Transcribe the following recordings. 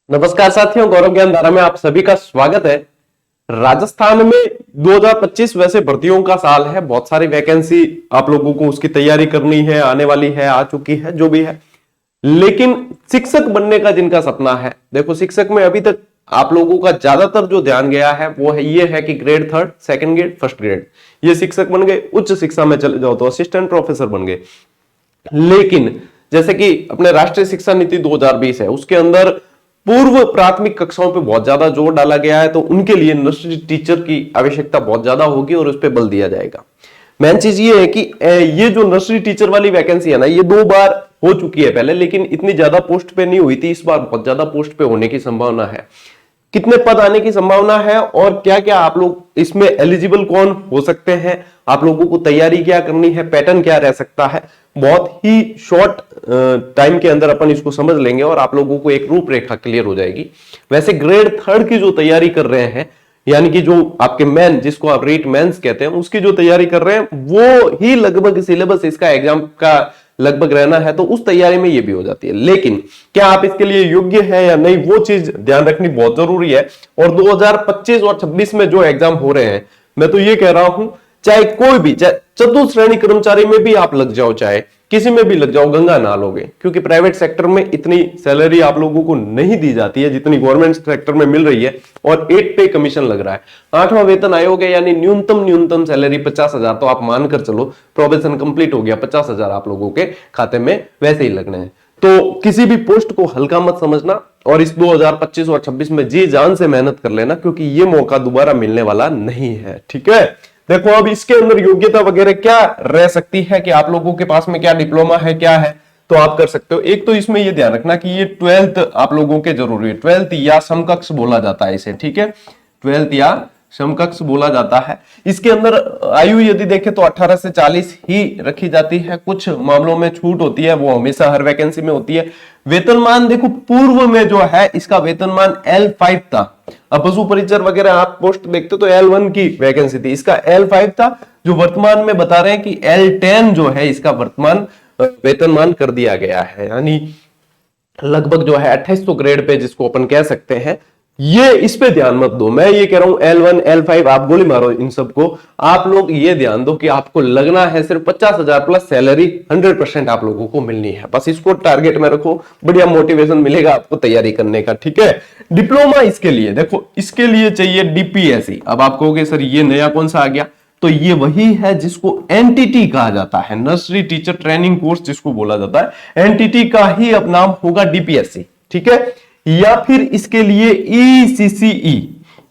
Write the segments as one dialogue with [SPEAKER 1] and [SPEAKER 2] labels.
[SPEAKER 1] नमस्कार साथियों, गौरव ज्ञान धारा में आप सभी का स्वागत है। राजस्थान में 2025 वैसे भर्तियों का साल है। बहुत सारी वैकेंसी आप लोगों को उसकी तैयारी करनी है, आने वाली है, आ चुकी है, जो भी है। लेकिन शिक्षक बनने का जिनका सपना है, देखो शिक्षक में अभी तक आप लोगों का ज्यादातर जो ध्यान गया है वो है ये है कि grade 3, second grade, first grade, ये शिक्षक बन गए। उच्च शिक्षा में चले जाओ तो असिस्टेंट प्रोफेसर बन गए। लेकिन जैसे कि अपने राष्ट्रीय शिक्षा नीति 2020 है, उसके अंदर पूर्व प्राथमिक कक्षाओं पे बहुत ज्यादा जोर डाला गया है, तो उनके लिए नर्सरी टीचर की आवश्यकता बहुत ज्यादा होगी और उस पर बल दिया जाएगा। मेन चीज ये है कि ये जो नर्सरी टीचर वाली वैकेंसी है ना, ये 2 बार हो चुकी है पहले, लेकिन इतनी ज्यादा पोस्ट पे नहीं हुई थी। इस बार बहुत ज्यादा पोस्ट पे होने की संभावना है। कितने पद आने की संभावना है और क्या क्या आप लोग इसमें एलिजिबल कौन हो सकते हैं, आप लोगों को तैयारी क्या करनी है, पैटर्न क्या रह सकता है, बहुत ही शॉर्ट टाइम के अंदर अपन इसको समझ लेंगे और आप लोगों को एक रूपरेखा क्लियर हो जाएगी। वैसे ग्रेड 3 की जो तैयारी कर रहे हैं, यानी कि जो आपके मेन, जिसको आप रीट मेंस कहते हैं, उसकी जो तैयारी कर रहे हैं, वो ही लगभग सिलेबस इसका एग्जाम का लगभग रहना है, तो उस तैयारी में ये भी हो जाती है। लेकिन क्या आप इसके लिए योग्य है या नहीं, वो चीज ध्यान रखनी बहुत जरूरी है। और 2025 और 26 में जो एग्जाम हो रहे हैं, मैं तो ये कह रहा हूं, चाहे कोई भी, चाहे चतुर्श्रेणी कर्मचारी में भी आप लग जाओ, चाहे किसी में भी लग जाओ, गंगा ना लोगे। क्योंकि प्राइवेट सेक्टर में इतनी सैलरी आप लोगों को नहीं दी जाती है जितनी गवर्नमेंट सेक्टर में मिल रही है, और 8 पे कमीशन लग रहा है। 8वां वेतन आयोग है, यानी न्यूनतम सैलरी 50,000, तो आप मानकर चलो प्रोबेशन कंप्लीट हो गया, 50,000 आप लोगों के खाते में वैसे ही लगने हैं। तो किसी भी पोस्ट को हल्का मत समझना और इस 2025 और 26 में जी जान से मेहनत कर लेना, क्योंकि ये मौका दोबारा मिलने वाला नहीं है। ठीक है, देखो अब इसके अंदर योग्यता वगैरह क्या रह सकती है कि आप लोगों के पास में क्या डिप्लोमा है, क्या है, तो आप कर सकते हो। एक तो इसमें ये ध्यान रखना कि ये 12th आप लोगों के जरूरी है। 12th या समकक्ष बोला जाता है इसे, ठीक है, 12th या समकक्ष बोला जाता है। इसके अंदर आयु यदि देखें तो 18 से 40 ही रखी जाती है। कुछ मामलों में छूट होती है, वो हमेशा हर वैकेंसी में होती है। वेतनमान देखो, पूर्व में जो है इसका वेतनमान L5 था। अब पशु परिचर वगैरह आप पोस्ट देखते तो L1 की वैकेंसी थी, इसका L5 था। जो वर्तमान में बता रहे हैं कि L10 जो है इसका वर्तमान वेतनमान कर दिया गया है, यानी लगभग जो है 2800 ग्रेड पे, जिसको अपन कह सकते हैं। ये इस पे ध्यान मत दो, मैं ये कह रहा हूं L1 L5 आप गोली मारो इन सबको। आप लोग ये ध्यान दो कि आपको लगना है सिर्फ 50,000 प्लस सैलरी 100% आप लोगों को मिलनी है। बस इसको टारगेट में रखो, बढ़िया मोटिवेशन मिलेगा आपको तैयारी करने का। ठीक है, डिप्लोमा इसके लिए देखो, इसके लिए चाहिए DPSC। अब आप कहोगे सर ये नया कौन सा आ गया, तो ये वही है जिसको NTT कहा जाता है, नर्सरी टीचर ट्रेनिंग कोर्स जिसको बोला जाता है। NTT का ही अब नाम होगा DPSC। ठीक है, या फिर इसके लिए ECCE,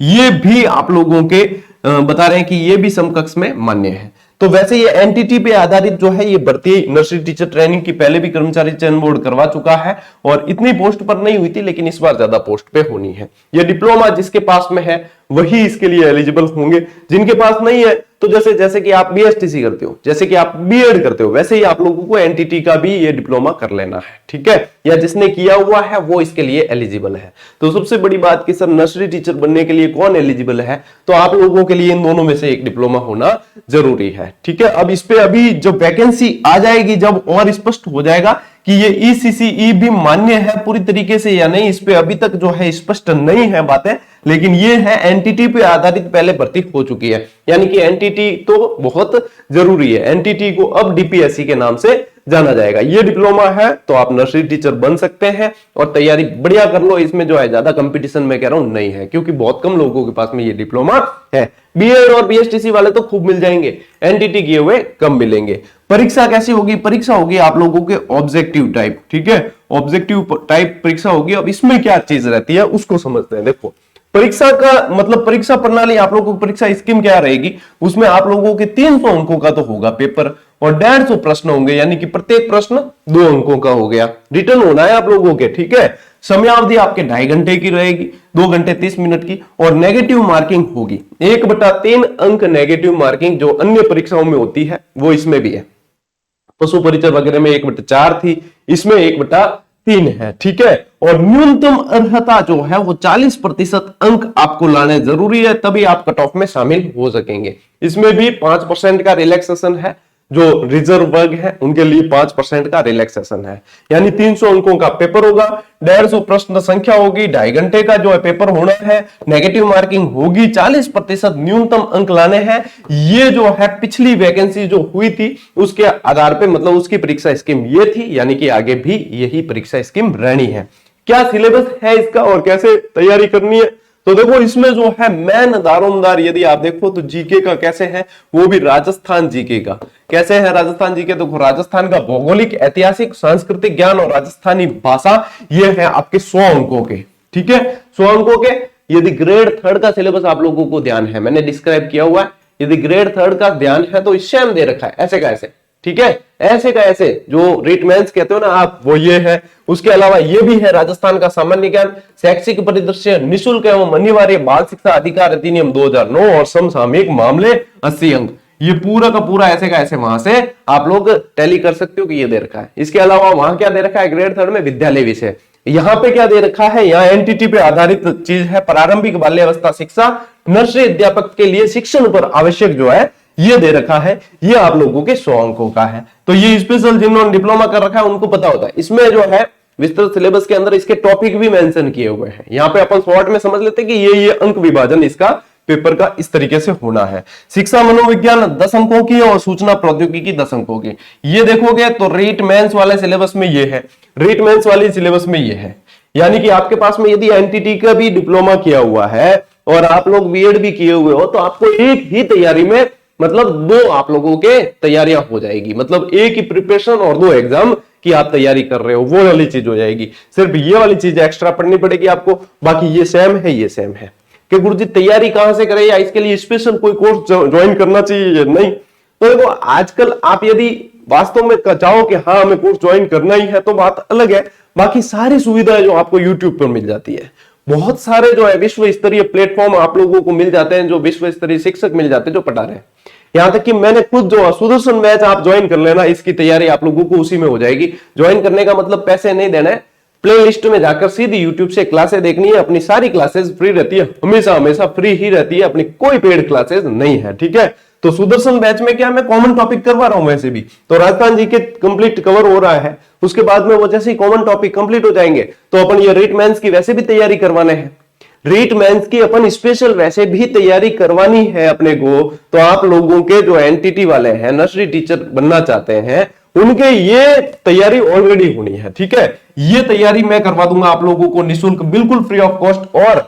[SPEAKER 1] ये भी आप लोगों के बता रहे हैं कि ये भी समकक्ष में मान्य है। तो वैसे ये NTT पे आधारित जो है ये भर्ती नर्सरी टीचर ट्रेनिंग की पहले भी कर्मचारी चयन बोर्ड करवा चुका है, और इतनी पोस्ट पर नहीं हुई थी, लेकिन इस बार ज्यादा पोस्ट पे होनी है। ये डिप्लोमा जिसके पास में है वही इसके लिए एलिजिबल होंगे। जिनके पास नहीं है, तो जैसे कि आप BSTC करते हो, जैसे कि आप B.Ed करते हो, वैसे ही आप लोगों को NTT का भी ये डिप्लोमा कर लेना है। ठीक है, या जिसने किया हुआ है वो इसके लिए एलिजिबल है। तो सबसे बड़ी बात कि सर नर्सरी टीचर बनने के लिए कौन एलिजिबल है, तो आप लोगों के लिए इन दोनों में से एक डिप्लोमा होना जरूरी है। ठीक है, अब इस पे अभी जब वैकेंसी आ जाएगी, जब और स्पष्ट हो जाएगा कि ये ECCE भी मान्य है पूरी तरीके से या नहीं, इस पे अभी तक जो है स्पष्ट नहीं है बातें। लेकिन ये है NTT पे आधारित पहले भर्ती हो चुकी है, यानी कि NTT तो बहुत जरूरी है। NTT को अब DPSC के नाम से जाना जाएगा। ये डिप्लोमा है तो आप नर्सरी टीचर बन सकते हैं, और तैयारी बढ़िया कर लो। इसमें जो है ज्यादा कंपटीशन मैं कह रहा हूं नहीं है, क्योंकि बहुत कम लोगों के पास में ये डिप्लोमा है। B.Ed और BSTC वाले तो खूब मिल जाएंगे, NTT किए हुए कम मिलेंगे। परीक्षा कैसी होगी, परीक्षा होगी आप लोगों के ऑब्जेक्टिव टाइप। ठीक है, ऑब्जेक्टिव टाइप परीक्षा होगी। अब इसमें क्या चीज रहती है उसको समझते हैं। देखो परीक्षा का मतलब, परीक्षा प्रणाली आप लोगों की परीक्षा स्कीम क्या रहेगी, उसमें आप लोगों के 300 अंकों का तो होगा पेपर, और 150 प्रश्न होंगे, यानी कि प्रत्येक प्रश्न 2 अंकों का हो गया। रिटर्न होना है आप लोगों के। ठीक है, समयावधि आपके 2.5 घंटे की रहेगी, 2 घंटे 30 मिनट की, और नेगेटिव मार्किंग होगी 1/3 अंक। नेगेटिव मार्किंग जो अन्य परीक्षाओं में होती है वो इसमें भी है। पशु परिचय वगैरह में 1/4 थी, इसमें 1/3 है। ठीक है, और न्यूनतम अर्हता जो है वो 40% अंक आपको लाने जरूरी है, तभी आप कट ऑफ में शामिल हो सकेंगे। इसमें भी 5% का रिलैक्सेशन है, जो रिजर्व वर्ग है उनके लिए 5% का रिलैक्सेशन है। यानी 300 अंकों का पेपर होगा, 150 प्रश्न संख्या होगी, 2.5 घंटे का जो है पेपर होना है, नेगेटिव मार्किंग होगी, 40% न्यूनतम अंक लाने हैं। ये जो है पिछली वैकेंसी जो हुई थी उसके आधार पे मतलब उसकी परीक्षा स्कीम ये थी, यानी कि आगे भी यही परीक्षा स्कीम रहनी है। क्या सिलेबस है इसका और कैसे तैयारी करनी है, तो देखो इसमें जो है मेन दारोमदार यदि आप देखो तो जीके का कैसे है, वो भी राजस्थान जीके का कैसे है। राजस्थान जीके देखो, राजस्थान का भौगोलिक, ऐतिहासिक, सांस्कृतिक ज्ञान और राजस्थानी भाषा, ये है आपके 100 अंकों के, ठीक है, 100 अंकों के। यदि ग्रेड 3 का सिलेबस आप लोगों को ध्यान है, मैंने डिस्क्राइब किया हुआ है, यदि ग्रेड 3 का ध्यान है तो इससे हम दे रखा है ऐसे का ऐसे, ठीक है, ऐसे का ऐसे, जो रिटमेंस कहते हो ना आप, वो ये है। उसके अलावा ये भी है राजस्थान का सामान्य ज्ञान, शैक्षिक परिदृश्य, निःशुल्क एवं अनिवार्य बाल शिक्षा अधिकार अधिनियम 2009 और समसामयिक मामले 80 अंक। ये पूरा का पूरा ऐसे का ऐसे वहां से आप लोग टैली कर सकते हो कि ये दे रखा है। इसके अलावा वहां क्या दे रखा है ग्रेड 3 में, विद्यालय विषय। यहाँ पे क्या दे रखा है, यहाँ एनटीटी पे आधारित चीज है, प्रारंभिक बाल्यावस्था शिक्षा, नर्सरी अध्यापक के लिए शिक्षण पर आवश्यक जो है ये दे रखा है। ये आप लोगों के 100 अंकों का है। तो ये स्पेशल जिन्होंने डिप्लोमा कर रखा है उनको पता होता है। इसमें जो है विस्तृत सिलेबस के अंदर इसके टॉपिक भी मेंशन किए हुए हैं। यहाँ पे अपन शॉर्ट में समझ लेते हैं कि ये अंक विभाजन इसका पेपर का इस तरीके से होना है। शिक्षा मनोविज्ञान 10 अंकों की और सूचना प्रौद्योगिकी 10 अंकों की। ये देखोगे तो रीट मेंस वाले सिलेबस में ये है, रीट मेंस वाली सिलेबस में ये है। यानी कि आपके पास में यदि एनटीटी का भी डिप्लोमा किया हुआ है और आप लोग बीएड भी किए हुए हो तो आपको एक ही तैयारी में मतलब 2 आप लोगों के तैयारियां हो जाएगी, मतलब एक ही प्रिपरेशन और 2 एग्जाम की आप तैयारी कर रहे हो, वो वाली चीज हो जाएगी। सिर्फ ये वाली चीज एक्स्ट्रा पढ़नी पड़ेगी आपको, बाकी ये सेम है, ये सेम है। कि गुरुजी तैयारी कहां से करें या इसके लिए स्पेशल कोई कोर्स ज्वाइन करना चाहिए या नहीं, तो देखो आजकल आप यदि वास्तव में चाहो कि हाँ हमें कोर्स ज्वाइन करना ही है तो बात अलग है। बाकी सारी सुविधाएं जो आपको यूट्यूब पर मिल जाती है, बहुत सारे जो है विश्व स्तरीय प्लेटफॉर्म आप लोगों को मिल जाते हैं, जो विश्व स्तरीय शिक्षक मिल जाते हैं जो पढ़ा रहे हैं। यहां तक कि मैंने खुद जो सुदर्शन बैच आप ज्वाइन कर लेना, इसकी तैयारी आप लोगों को उसी में हो जाएगी। ज्वाइन करने का मतलब पैसे नहीं देना है, प्ले लिस्ट में जाकर सीधी यूट्यूब से क्लासेस देखनी है। अपनी सारी क्लासेस फ्री रहती है, हमेशा हमेशा फ्री ही रहती है, अपनी कोई पेड क्लासेस नहीं है, ठीक है। तो सुदर्शन बैच में क्या मैं कॉमन टॉपिक करवा रहा हूं, वैसे भी तो राजस्थान जी के कंप्लीट कवर हो रहा है। उसके बाद में वो जैसे ही कॉमन टॉपिक कंप्लीट हो जाएंगे तो अपन ये रीट मेंस की वैसे भी तैयारी करवाने हैं, रीट मेंस की अपन स्पेशल वैसे भी तैयारी करवानी है अपने को। तो आप लोगों के जो एनटीटी वाले हैं, नर्सरी टीचर बनना चाहते हैं, उनके ये तैयारी ऑलरेडी होनी है, ठीक है। ये तैयारी मैं करवा दूंगा आप लोगों को निःशुल्क, बिल्कुल फ्री ऑफ कॉस्ट, और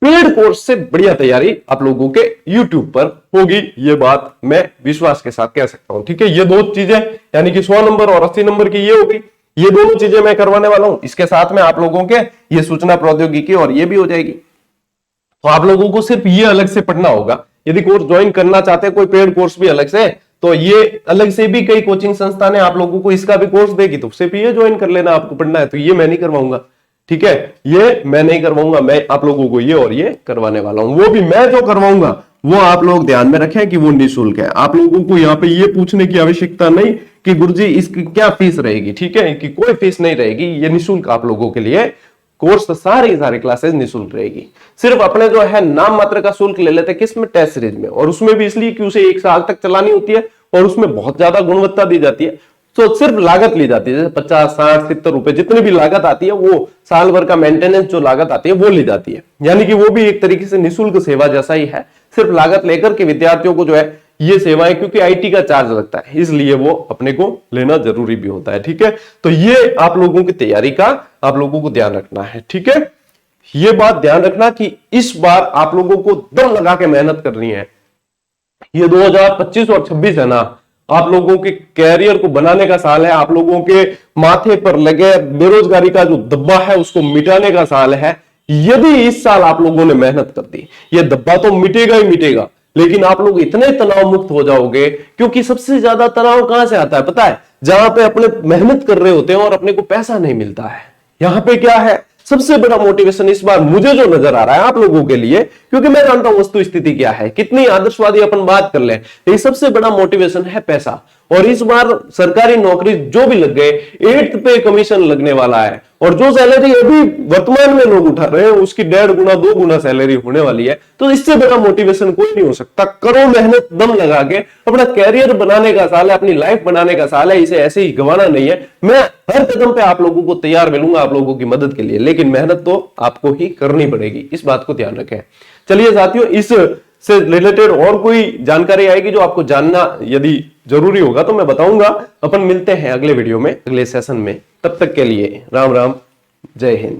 [SPEAKER 1] पेड कोर्स से बढ़िया तैयारी आप लोगों के YouTube पर होगी। ये बात मैं विश्वास के साथ कह सकता हूं, ठीक है। ये 2 चीजें यानी कि 100 नंबर और 80 नंबर की ये होगी, ये दोनों चीजें मैं करवाने वाला हूं। इसके साथ में आप लोगों के ये सूचना प्रौद्योगिकी और ये भी हो जाएगी। तो आप लोगों को सिर्फ ये अलग से पढ़ना होगा। यदि कोर्स ज्वाइन करना चाहते हैं कोई पेड कोर्स भी अलग से, तो ये अलग से भी कई कोचिंग संस्थानें आप लोगों को इसका भी कोर्स देगी, तो उससे भी ये ज्वाइन कर लेना। आपको पढ़ना है तो ये मैं नहीं करवाऊंगा, ठीक है, ये मैं नहीं करवाऊंगा। मैं आप लोगों को ये और ये करवाने वाला हूं। वो भी मैं जो करवाऊंगा वो आप लोग ध्यान में रखें कि वो निःशुल्क है। आप लोगों को यहाँ पे ये पूछने की आवश्यकता नहीं कि गुरुजी इसकी क्या फीस रहेगी, ठीक है, कि कोई फीस नहीं रहेगी। ये निःशुल्क आप लोगों के लिए कोर्स, सारी क्लासेस निःशुल्क रहेगी। सिर्फ अपने जो है नाम मात्र का शुल्क ले लेते हैं किसमें, टेस्ट सीरीज में, और उसमें भी इसलिए कि उसे 1 साल तक चलानी होती है और उसमें बहुत ज्यादा गुणवत्ता दी जाती है। तो सिर्फ लागत ली जाती है, जैसे 50, 60, 70 रुपए जितनी भी लागत आती है, वो साल भर का मेंटेनेंस जो लागत आती है वो ली जाती है। यानी कि वो भी एक तरीके से निःशुल्क सेवा जैसा ही है, सिर्फ लागत लेकर के विद्यार्थियों को जो है ये सेवाएं, क्योंकि आईटी का चार्ज लगता है इसलिए वो अपने को लेना जरूरी भी होता है, ठीक है। तो ये आप लोगों की तैयारी का आप लोगों को ध्यान रखना है, ठीक है। ये बात ध्यान रखना कि इस बार आप लोगों को दम लगा के मेहनत करनी है। ये 2025 और 26 है ना, आप लोगों के कैरियर को बनाने का साल है। आप लोगों के माथे पर लगे बेरोजगारी का जो दब्बा है उसको मिटाने का साल है। यदि इस साल आप लोगों ने मेहनत कर दी, ये दब्बा तो मिटेगा ही मिटेगा, लेकिन आप लोग इतने तनाव मुक्त हो जाओगे। क्योंकि सबसे ज्यादा तनाव कहां से आता है पता है, जहां पे अपने मेहनत कर रहे होते हैं और अपने को पैसा नहीं मिलता है। यहां पे क्या है, सबसे बड़ा मोटिवेशन इस बार मुझे जो नजर आ रहा है आप लोगों के लिए, क्योंकि मैं जानता हूं वस्तु स्थिति क्या है, कितनी आदर्शवादी अपन बात कर ले, ये सबसे बड़ा मोटिवेशन है पैसा। और इस बार सरकारी नौकरी जो भी लग गए 8th पे कमीशन लगने वाला है, और जो सैलरी अभी वर्तमान में लोग उठा रहे हैं उसकी 1.5 गुना 2 गुना सैलरी होने वाली है। तो इससे बड़ा मोटिवेशन कोई नहीं हो सकता। करो मेहनत, दम लगा के, अपना कैरियर बनाने का साल है, अपनी लाइफ बनाने का साल है, इसे ऐसे ही गंवाना नहीं है। मैं हर कदम पे आप लोगों को तैयार मिलूंगा आप लोगों की मदद के लिए, लेकिन मेहनत तो आपको ही करनी पड़ेगी, इस बात को ध्यान रखें। चलिए साथियों, इस से रिलेटेड और कोई जानकारी आएगी जो आपको जानना यदि जरूरी होगा तो मैं बताऊंगा। अपन मिलते हैं अगले वीडियो में, अगले सेशन में। तब तक के लिए राम राम, जय हिंद।